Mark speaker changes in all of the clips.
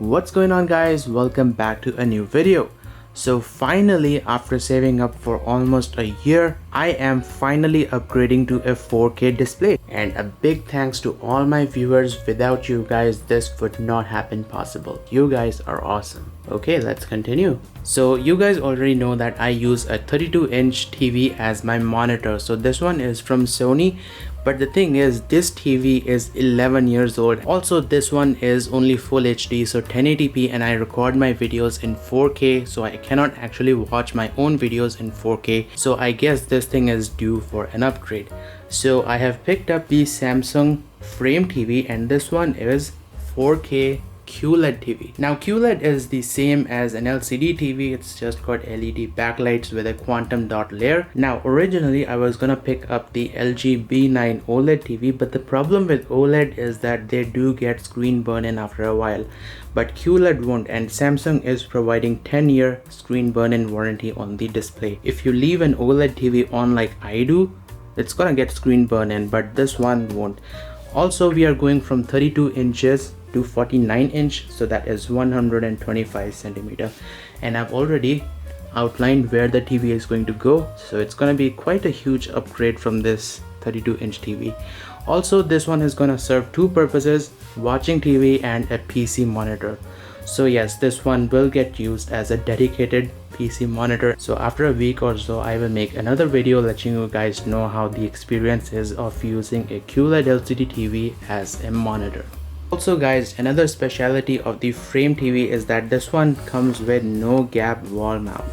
Speaker 1: What's going on, guys? Welcome back to a new video. So finally, after saving up for almost a year, I am finally upgrading to a 4K display, and a big thanks to all my viewers. Without you guys, this would not have been possible. You guys are awesome. Okay, let's continue. So you guys already know that I use a 32-inch TV as my monitor. So this one is from Sony, but the thing is, this TV is 11 years old. Also, this one is only full HD, so 1080p, and I record my videos in 4K, so I cannot actually watch my own videos in 4K. So I guess this thing is due for an upgrade. So I have picked up the Samsung frame TV, and this one is 4K QLED TV. Now QLED is the same as an LCD TV, it's just got LED backlights with a quantum dot layer. Now originally I was gonna pick up the LG B9 OLED TV, but the problem with OLED is that they do get screen burn-in after a while, but QLED won't, and Samsung is providing 10-year screen burn-in warranty on the display. If you leave an OLED TV on like I do, it's gonna get screen burn-in, but this one won't. Also, we are going from 32 inches to 49 inch, so that is 125 centimeter, and I've already outlined where the TV is going to go, so it's going to be quite a huge upgrade from this 32-inch TV. Also, this one is going to serve two purposes: watching TV and a PC monitor. So yes, this one will get used as a dedicated PC monitor. So after a week or so, I will make another video letting you guys know how the experience is of using a QLED LCD TV as a monitor. Also guys, another specialty of the frame TV is that this one comes with no gap wall mount.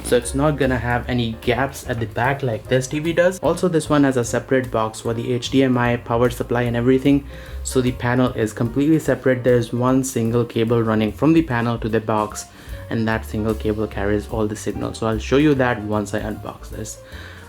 Speaker 1: So it's not gonna have any gaps at the back like this TV does. Also, this one has a separate box for the HDMI, power supply and everything. So the panel is completely separate. There's one single cable running from the panel to the box, and that single cable carries all the signals. So I'll show you that once I unbox this.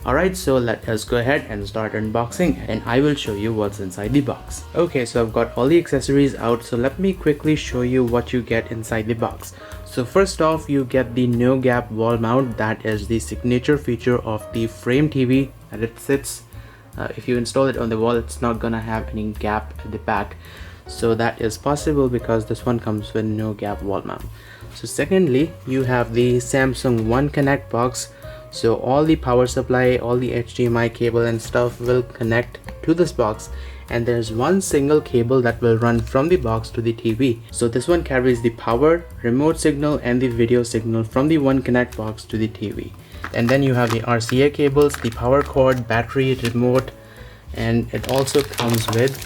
Speaker 1: Alright, so let us go ahead and start unboxing, and I will show you what's inside the box. Okay, so I've got all the accessories out, so let me quickly show you what you get inside the box. So first off, you get the no gap wall mount. That is the signature feature of the frame TV, that it sits. If you install it on the wall, it's not gonna have any gap at the back. So that is possible because this one comes with no gap wall mount. So secondly, you have the Samsung One Connect box. So all the power supply, all the HDMI cable and stuff will connect to this box, and there's one single cable that will run from the box to the TV. So this one carries the power, remote signal and the video signal from the One Connect box to the TV. And then you have the RCA cables, the power cord, battery, remote, and it also comes with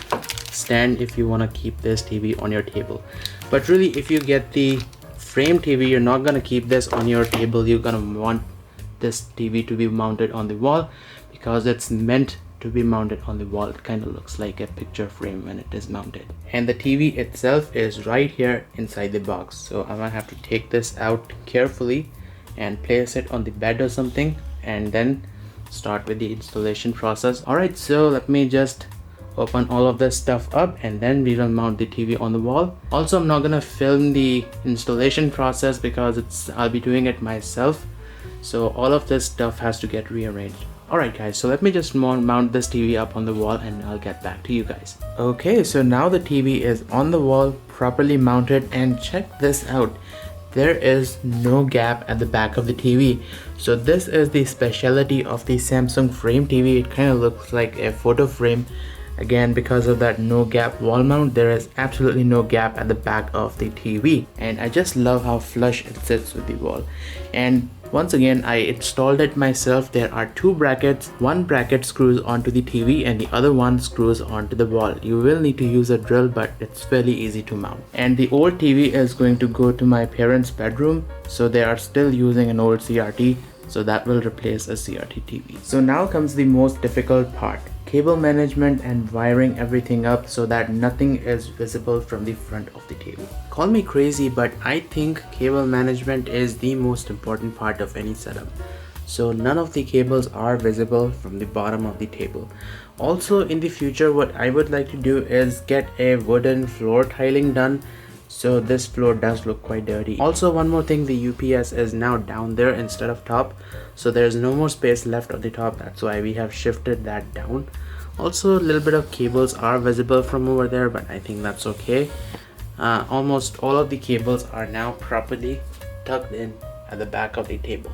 Speaker 1: stand if you want to keep this TV on your table. But really, if you get the frame TV, you're not going to keep this on your table. You're going to want this TV to be mounted on the wall because it's meant to be mounted on the wall. It kind of looks like a picture frame when it is mounted, and the TV itself is right here inside the box. So I might have to take this out carefully and place it on the bed or something, and then start with the installation process. Alright, so let me just open all of this stuff up, and then we will mount the TV on the wall. Also, I'm not gonna film the installation process because I'll be doing it myself. So all of this stuff has to get rearranged. Alright guys, so let me just mount this TV up on the wall, and I'll get back to you guys. Okay, so now the TV is on the wall, properly mounted, and check this out. There is no gap at the back of the TV. So this is the specialty of the Samsung frame TV. It kind of looks like a photo frame. Again, because of that no gap wall mount, there is absolutely no gap at the back of the TV, and I just love how flush it sits with the wall. And once again, I installed it myself. There are two brackets. One bracket screws onto the TV and the other one screws onto the wall. You will need to use a drill, but it's fairly easy to mount. And the old TV is going to go to my parents' bedroom, so they are still using an old CRT, so that will replace a CRT TV. So now comes the most difficult part: cable management and wiring everything up so that nothing is visible from the front of the table. Call me crazy, but I think cable management is the most important part of any setup. So none of the cables are visible from the bottom of the table. Also, in the future, what I would like to do is get a wooden floor tiling done. So this floor does look quite dirty. Also, one more thing, the UPS is now down there instead of top, so there's no more space left on the top. That's why we have shifted that down. Also, a little bit of cables are visible from over there, but I think that's okay. almost all of the cables are now properly tucked in at the back of the table.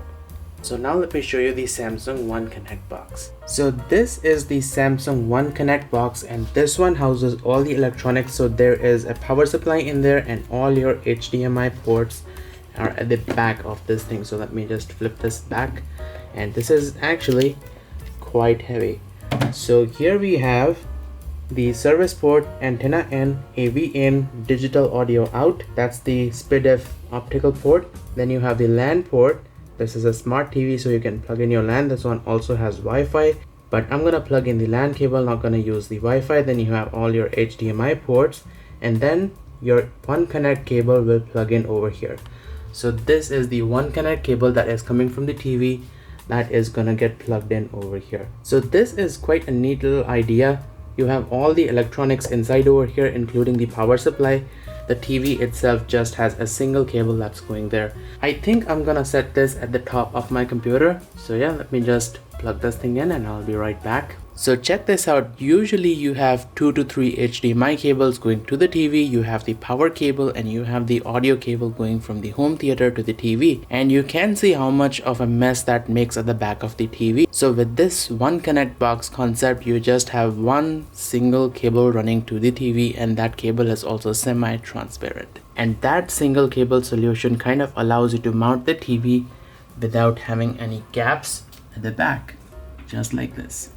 Speaker 1: So now let me show you the Samsung One Connect box. So this is the Samsung One Connect box, and this one houses all the electronics. So there is a power supply in there, and all your HDMI ports are at the back of this thing. So let me just flip this back, and this is actually quite heavy. So here we have the service port, antenna in, AV in, digital audio out, that's the SPDIF optical port. Then you have the LAN port. This is a smart TV, so you can plug in your LAN. This one also has Wi-Fi, but I'm gonna plug in the LAN cable, not gonna use the Wi-Fi. Then you have all your HDMI ports, and then your One Connect cable will plug in over here. So this is the One Connect cable that is coming from the TV that is gonna get plugged in over here. So this is quite a neat little idea. You have all the electronics inside over here, including the power supply. The TV itself just has a single cable that's going there. I think I'm gonna set this at the top of my computer. So yeah, let me just plug this thing in and I'll be right back. So check this out. Usually you have 2 to 3 HDMI cables going to the TV, you have the power cable, and you have the audio cable going from the home theater to the TV. And you can see how much of a mess that makes at the back of the TV. So with this One Connect box concept, you just have one single cable running to the TV, and that cable is also semi-transparent. And that single cable solution kind of allows you to mount the TV without having any gaps at the back, just like this.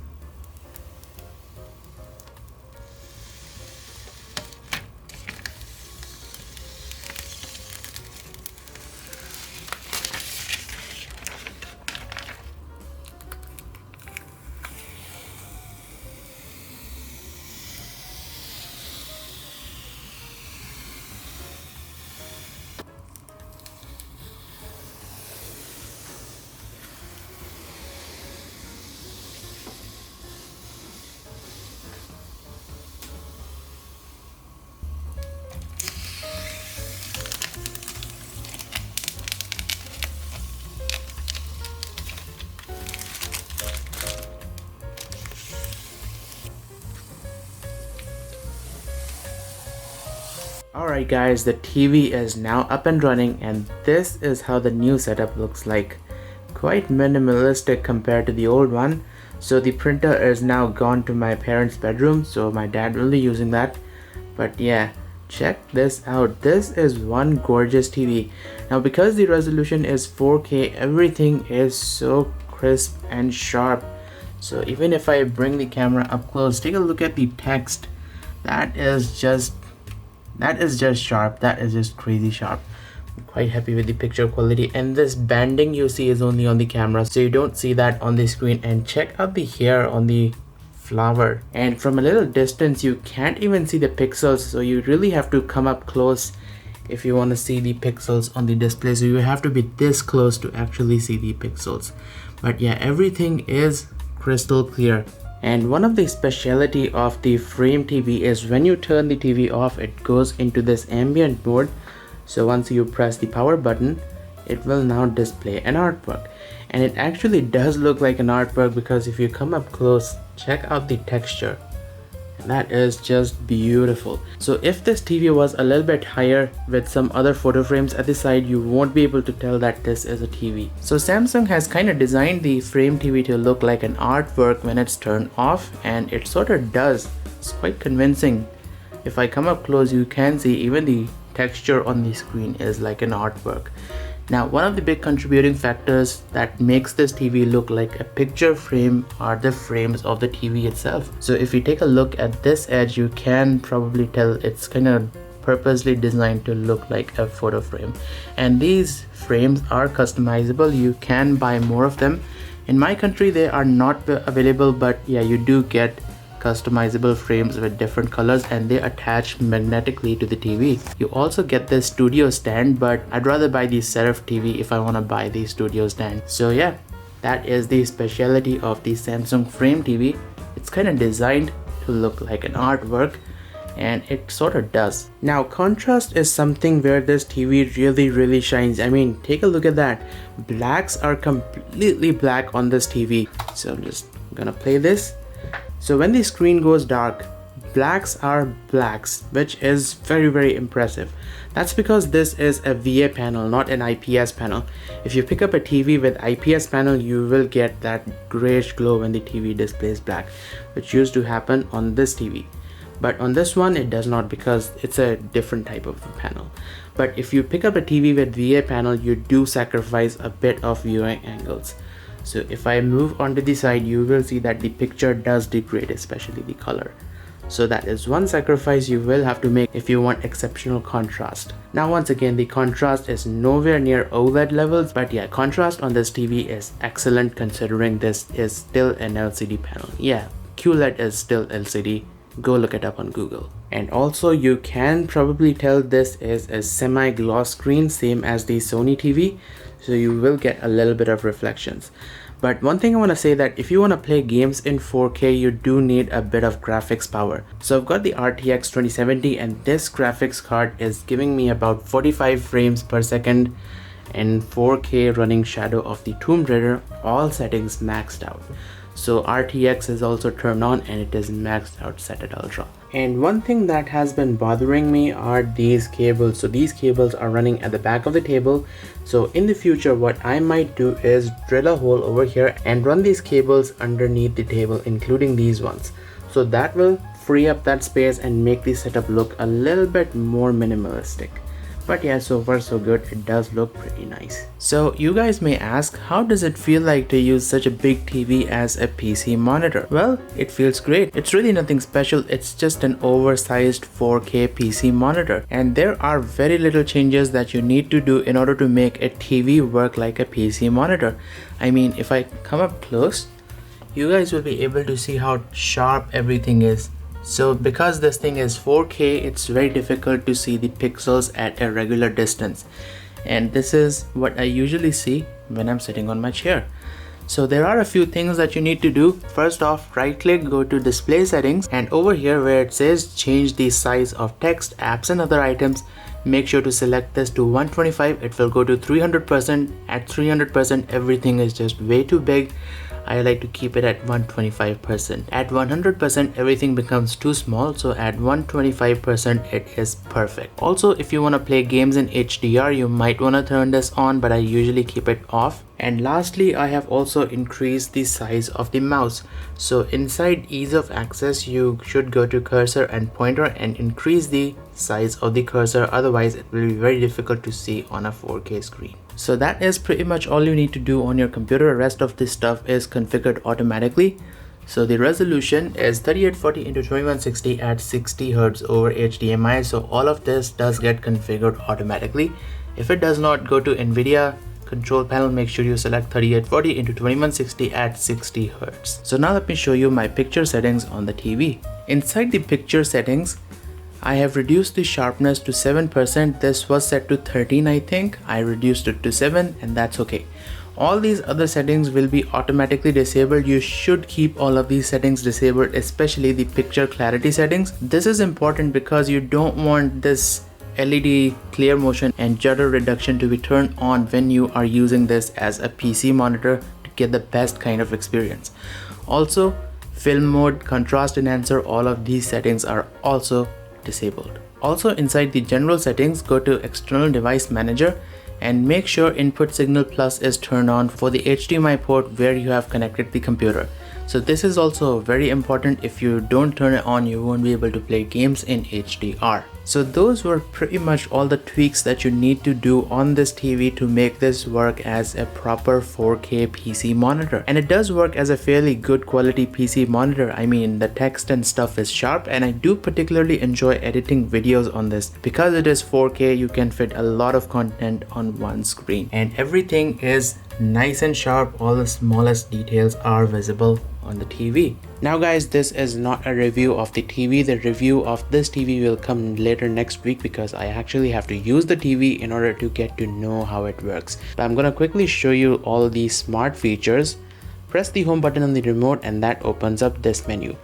Speaker 1: Alright guys, the TV is now up and running, and this is how the new setup looks like. Quite minimalistic compared to the old one. So the printer is now gone to my parents' bedroom, so my dad will be using that. But yeah, check this out. This is one gorgeous TV. Now because the resolution is 4K, everything is so crisp and sharp. So even if I bring the camera up close, take a look at the text. That is just sharp. That is just crazy sharp. I'm quite happy with the picture quality, and this banding you see is only on the camera, so you don't see that on the screen. And check out the hair on the flower, and from a little distance you can't even see the pixels, so you really have to come up close if you want to see the pixels on the display. So you have to be this close to actually see the pixels. But yeah, everything is crystal clear. And one of the speciality of the Frame TV is when you turn the TV off, it goes into this ambient mode. So once you press the power button, it will now display an artwork. And it actually does look like an artwork, because if you come up close, check out the texture. That is just beautiful. So if this TV was a little bit higher with some other photo frames at the side, you won't be able to tell that this is a TV. So Samsung has kind of designed the Frame TV to look like an artwork when it's turned off, and it sort of does. It's quite convincing. If I come up close, you can see even the texture on the screen is like an artwork. Now, one of the big contributing factors that makes this TV look like a picture frame are the frames of the TV itself. So if you take a look at this edge, you can probably tell it's kind of purposely designed to look like a photo frame. And these frames are customizable. You can buy more of them. In my country, they are not available, but yeah, you do get customizable frames with different colors, and they attach magnetically to the TV. You also get this studio stand, but I'd rather buy the Serif TV if I want to buy the studio stand. So yeah, that is the speciality of the Samsung Frame TV. It's kind of designed to look like an artwork, and it sort of does. Now, contrast is something where this TV really shines. I mean, take a look at that. Blacks are completely black on this TV. So I'm just gonna play this. So when the screen goes dark, blacks are blacks, which is very impressive. That's because this is a VA panel, not an IPS panel. If you pick up a TV with IPS panel, you will get that grayish glow when the TV displays black, which used to happen on this TV. But on this one it does not, because it's a different type of panel. But if you pick up a TV with VA panel, you do sacrifice a bit of viewing angles. So if I move onto the side, you will see that the picture does degrade, especially the color. So that is one sacrifice you will have to make if you want exceptional contrast. Now once again, the contrast is nowhere near OLED levels, but yeah, contrast on this TV is excellent considering this is still an LCD panel. Yeah, QLED is still LCD. Go look it up on Google. And also you can probably tell this is a semi-gloss screen, same as the Sony TV, so you will get a little bit of reflections. But one thing I want to say, that if you want to play games in 4K, you do need a bit of graphics power. So I've got the RTX 2070 and this graphics card is giving me about 45 frames per second in 4K running Shadow of the Tomb Raider, all settings maxed out. So RTX is also turned on and it is maxed out set at ultra. And one thing that has been bothering me are these cables. So these cables are running at the back of the table. So in the future what I might do is drill a hole over here and run these cables underneath the table, including these ones. So that will free up that space and make the setup look a little bit more minimalistic. But yeah, so far so good, it does look pretty nice. So you guys may ask, how does it feel like to use such a big TV as a PC monitor? Well, it feels great. It's really nothing special, it's just an oversized 4K PC monitor. And there are very little changes that you need to do in order to make a TV work like a PC monitor. I mean, if I come up close, you guys will be able to see how sharp everything is. So because this thing is 4K, it's very difficult to see the pixels at a regular distance. And this is what I usually see when I'm sitting on my chair. So there are a few things that you need to do. First off, right click, go to display settings, and over here where it says change the size of text, apps and other items, make sure to select this to 125. It will go to 300%. At 300% everything is just way too big. I like to keep it at 125%. At 100% everything becomes too small, so at 125% it is perfect. Also, if you want to play games in HDR, you might want to turn this on, but I usually keep it off. And lastly, I have also increased the size of the mouse. So inside ease of access, you should go to cursor and pointer and increase the size of the cursor, otherwise it will be very difficult to see on a 4K screen. So that is pretty much all you need to do on your computer. The rest of this stuff is configured automatically. So the resolution is 3840 x 2160 at 60 Hz over HDMI. So all of this does get configured automatically. If it does not, go to NVIDIA control panel, make sure you select 3840 x 2160 at 60 Hz. So now let me show you my picture settings on the TV. Inside the picture settings, I have reduced the sharpness to 7%. This was set to 13, I think. I reduced it to 7 and that's okay. All these other settings will be automatically disabled. You should keep all of these settings disabled, especially the picture clarity settings. This is important because you don't want this LED clear motion and judder reduction to be turned on when you are using this as a PC monitor to get the best kind of experience. Also, film mode, contrast enhancer, all of these settings are also disabled. Also inside the general settings, go to external device manager and make sure input signal plus is turned on for the HDMI port where you have connected the computer. So this is also very important. If you don't turn it on, you won't be able to play games in HDR. So those were pretty much all the tweaks that you need to do on this TV to make this work as a proper 4K PC monitor. And it does work as a fairly good quality PC monitor. I mean, the text and stuff is sharp, and I do particularly enjoy editing videos on this. Because it is 4K, you can fit a lot of content on one screen. And everything is nice and sharp. All the smallest details are visible on the TV. Now guys, this is not a review of the TV. The review of this TV will come later next week because I actually have to use the TV in order to get to know how it works. But I'm gonna quickly show you all these smart features. Press the home button on the remote and that opens up this menu.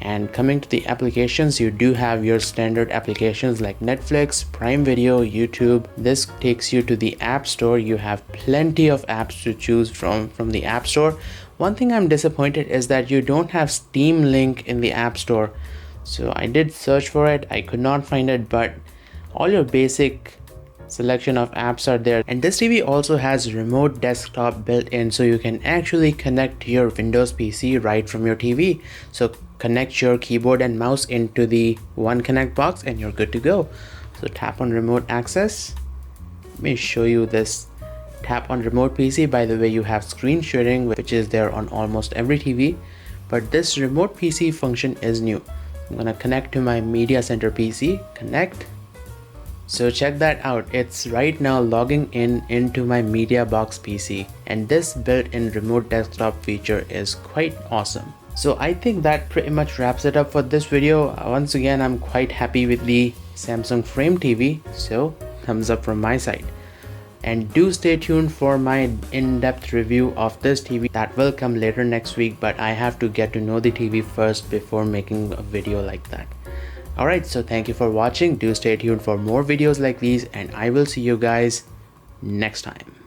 Speaker 1: And coming to the applications, you do have your standard applications like Netflix, Prime Video, YouTube. This takes you to the App Store. You have plenty of apps to choose from the App Store. One thing I'm disappointed is that you don't have Steam link in the App Store. So I did search for it, I could not find it, but all your basic selection of apps are there. And this TV also has remote desktop built in, so you can actually connect your Windows PC right from your TV. So connect your keyboard and mouse into the One Connect box and you're good to go. So tap on remote access. Let me show you this. Tap on remote PC. By the way, you have screen sharing, which is there on almost every TV, but this remote PC function is new. I'm gonna connect to my media center PC. Connect. So check that out, it's right now logging in into my media box PC, and this built-in remote desktop feature is quite awesome. So I think that pretty much wraps it up for this video. Once again, I'm quite happy with the Samsung Frame TV, so thumbs up from my side. And do stay tuned for my in-depth review of this TV that will come later next week, but I have to get to know the TV first before making a video like that. Alright, so thank you for watching. Do stay tuned for more videos like these, and I will see you guys next time.